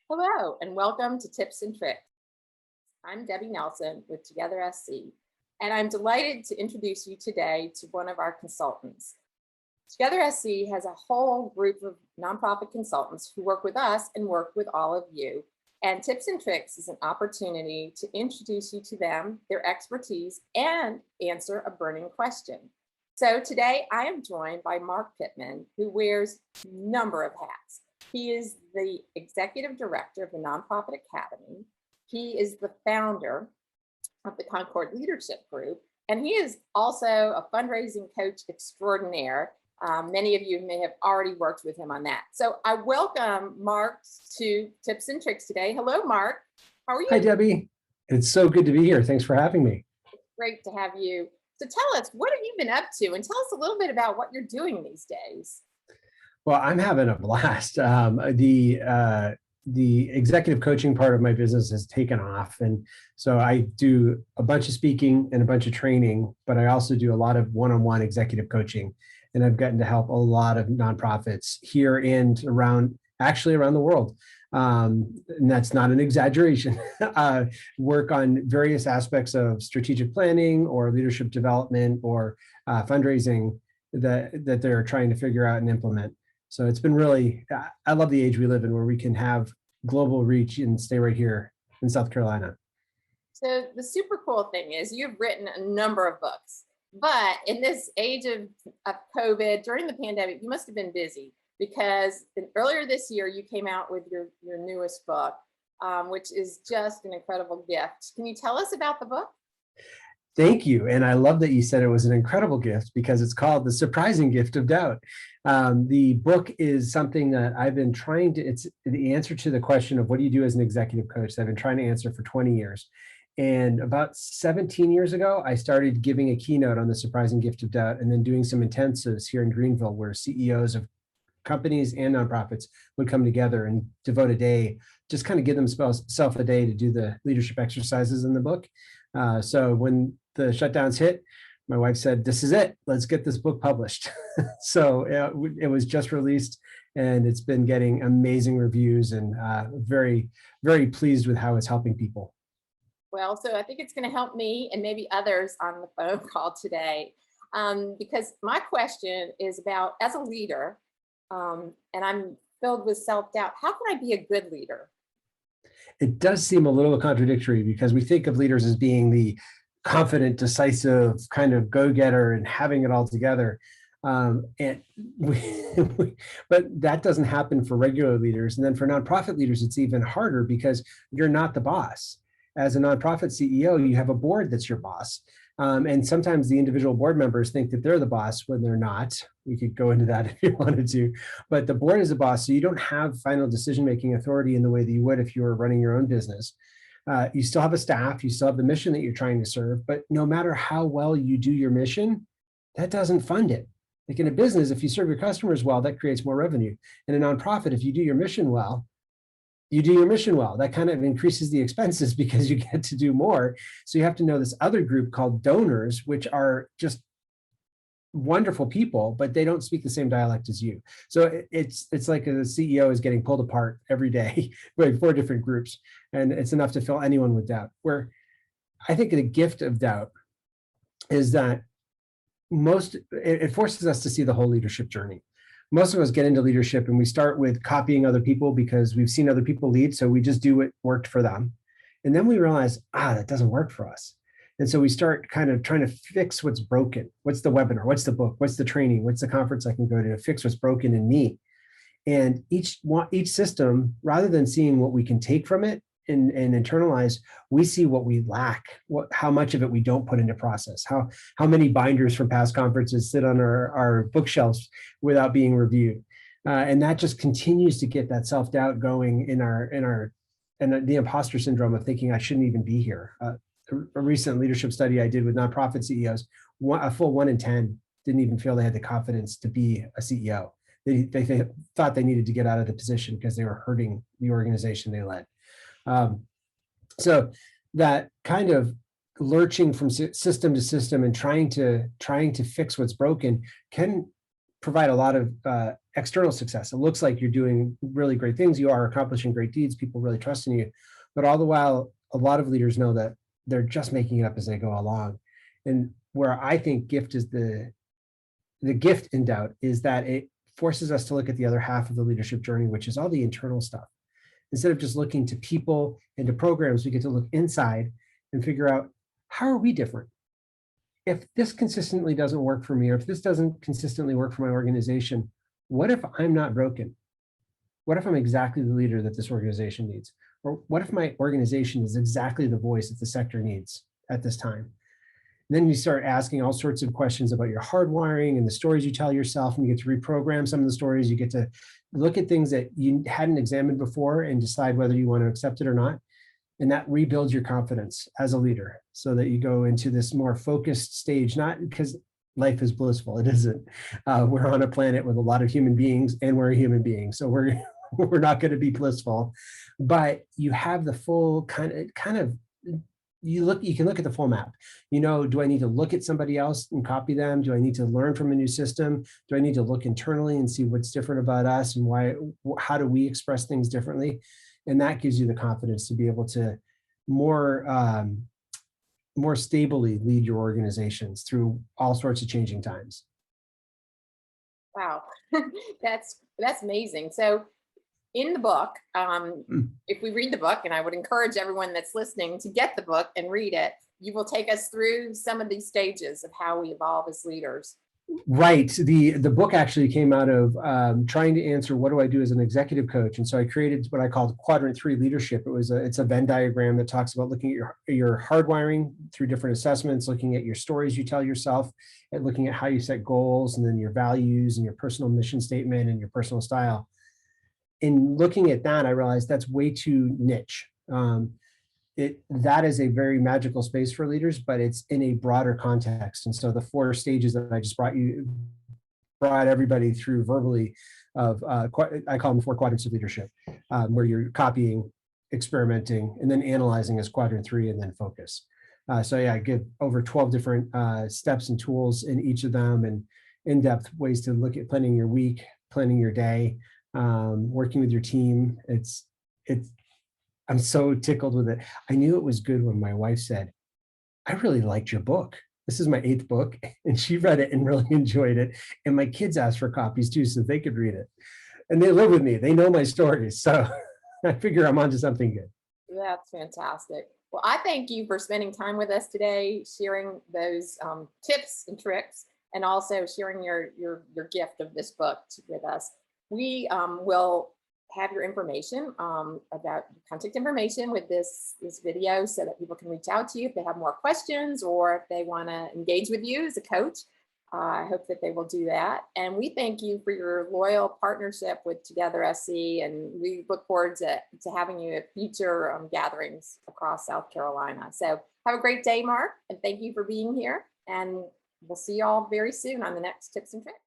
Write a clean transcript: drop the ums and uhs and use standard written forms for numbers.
Hello, and welcome to Tips and Tricks. I'm Debbie Nelson with Together SC, and I'm delighted to introduce you today to one of our consultants. Together SC has a whole group of nonprofit consultants who work with us and work with all of you. And Tips and Tricks is an opportunity to introduce you to them, their expertise, and answer a burning question. So today I am joined by Marc Pitman, who wears a number of hats. He is the executive director of the Nonprofit Academy. He is the founder of the Concord Leadership Group, and he is also a fundraising coach extraordinaire. Many of you may have already worked with him on that. So I welcome Marc to Tips and Tricks today. Hello, Marc. How are you? Hi, Debbie. It's so good to be here. Thanks for having me. It's great to have you. So tell us, what have you been up to? And tell us a little bit about what you're doing these days. Well, I'm having a blast. The executive coaching part of my business has taken off. And so I do a bunch of speaking and a bunch of training, but I also do a lot of one-on-one executive coaching. And I've gotten to help a lot of nonprofits here and around the world. And that's not an exaggeration, work on various aspects of strategic planning or leadership development or fundraising that they're trying to figure out and implement. So it's been really, I love the age we live in where we can have global reach and stay right here in South Carolina. So the super cool thing is you've written a number of books, but in this age of COVID, during the pandemic, you must have been busy because earlier this year, you came out with your newest book, which is just an incredible gift. Can you tell us about the book? Thank you. And I love that you said it was an incredible gift because it's called The Surprising Gift of Doubt. The book is something that I've been trying to, it's the answer to the question of what do you do as an executive coach that I've been trying to answer for 20 years. And about 17 years ago, I started giving a keynote on The Surprising Gift of Doubt and then doing some intensives here in Greenville where CEOs of companies and nonprofits would come together and devote a day, just kind of give themselves a day to do the leadership exercises in the book. So when the shutdowns hit, my wife said, "This is it. Let's get this book published." So it was just released and it's been getting amazing reviews and very, very pleased with how it's helping people. Well, so I think it's going to help me and maybe others on the phone call today because my question is about, as a leader, and I'm filled with self-doubt, how can I be a good leader? It does seem a little contradictory because we think of leaders as being the confident, decisive kind of go-getter and having it all together. But that doesn't happen for regular leaders. And then for nonprofit leaders, it's even harder because you're not the boss. As a nonprofit CEO, you have a board that's your boss. And sometimes the individual board members think that they're the boss when they're not. We could go into that if you wanted to, but the board is a boss. So you don't have final decision-making authority in the way that you would if you were running your own business. You still have a staff, you still have the mission that you're trying to serve, but no matter how well you do your mission, that doesn't fund it. Like in a business, if you serve your customers well, that creates more revenue. In a nonprofit, if you do your mission well, that kind of increases the expenses because you get to do more. So you have to know this other group called donors, which are just wonderful people, but they don't speak the same dialect as you. So it's like a CEO is getting pulled apart every day by 4 different groups, and it's enough to fill anyone with doubt. Where I think the gift of doubt is that it forces us to see the whole leadership journey. Most of us get into leadership and we start with copying other people because we've seen other people lead, so we just do what worked for them. And then we realize, that doesn't work for us. And so we start kind of trying to fix what's broken. What's the webinar? What's the book? What's the training? What's the conference I can go to fix what's broken in me? And each system, rather than seeing what we can take from it and internalize, we see what we lack, how much of it we don't put into process, how many binders from past conferences sit on our bookshelves without being reviewed. And that just continues to get that self-doubt going in the imposter syndrome of thinking I shouldn't even be here. A recent leadership study I did with nonprofit CEOs, a full 1 in 10 didn't even feel they had the confidence to be a CEO. They thought they needed to get out of the position because they were hurting the organization they led. So that kind of lurching from system to system and trying to fix what's broken can provide a lot of external success. It looks like you're doing really great things. You are accomplishing great deeds. People really trust in you. But all the while, a lot of leaders know that they're just making it up as they go along. And where I think gift is the gift in doubt is that it forces us to look at the other half of the leadership journey, which is all the internal stuff. Instead of just looking to people and to programs, we get to look inside and figure out, how are we different? If this consistently doesn't work for me, or if this doesn't consistently work for my organization, what if I'm not broken? What if I'm exactly the leader that this organization needs? Or what if my organization is exactly the voice that the sector needs at this time? And then you start asking all sorts of questions about your hardwiring and the stories you tell yourself, and you get to reprogram some of the stories. You get to look at things that you hadn't examined before and decide whether you want to accept it or not. And that rebuilds your confidence as a leader so that you go into this more focused stage, not because life is blissful. It isn't. We're on a planet with a lot of human beings, and we're a human being. So we're not going to be blissful, but you have the full kind of you can look at the full map. Do I need to look at somebody else and copy them? Do I need to learn from a new system? Do I need to look internally and see what's different about us and how do we express things differently? And that gives you the confidence to be able to more stably lead your organizations through all sorts of changing times. Wow, that's amazing. So in the book, if we read the book, and I would encourage everyone that's listening to get the book and read it, you will take us through some of these stages of how we evolve as leaders. Right. The book actually came out of trying to answer, what do I do as an executive coach? And so I created what I called Quadrant 3 leadership. It's a Venn diagram that talks about looking at your hardwiring through different assessments, looking at your stories you tell yourself, and looking at how you set goals, and then your values and your personal mission statement and your personal style. In looking at that, I realized that's way too niche. That is a very magical space for leaders, but it's in a broader context. And so the 4 stages that I just brought everybody through verbally of, I call them 4 quadrants of leadership, where you're copying, experimenting, and then analyzing as quadrant 3, and then focus. So yeah, I give over 12 different steps and tools in each of them, and in-depth ways to look at planning your week, planning your day, working with your team. I'm so tickled with it. I knew it was good when my wife said, I really liked your book. This is my 8th book. And she read it and really enjoyed it. And my kids asked for copies too, so they could read it. And they live with me. They know my stories. So I figure I'm onto something good. That's fantastic. Well, I thank you for spending time with us today, sharing those tips and tricks, and also sharing your gift of this book with us. We will have your information about contact information with this video, so that people can reach out to you if they have more questions, or if they want to engage with you as a coach. I hope that they will do that. And we thank you for your loyal partnership with Together SC, and we look forward to having you at future gatherings across South Carolina. So have a great day, Mark, and thank you for being here. And we'll see you all very soon on the next Tips and Tricks.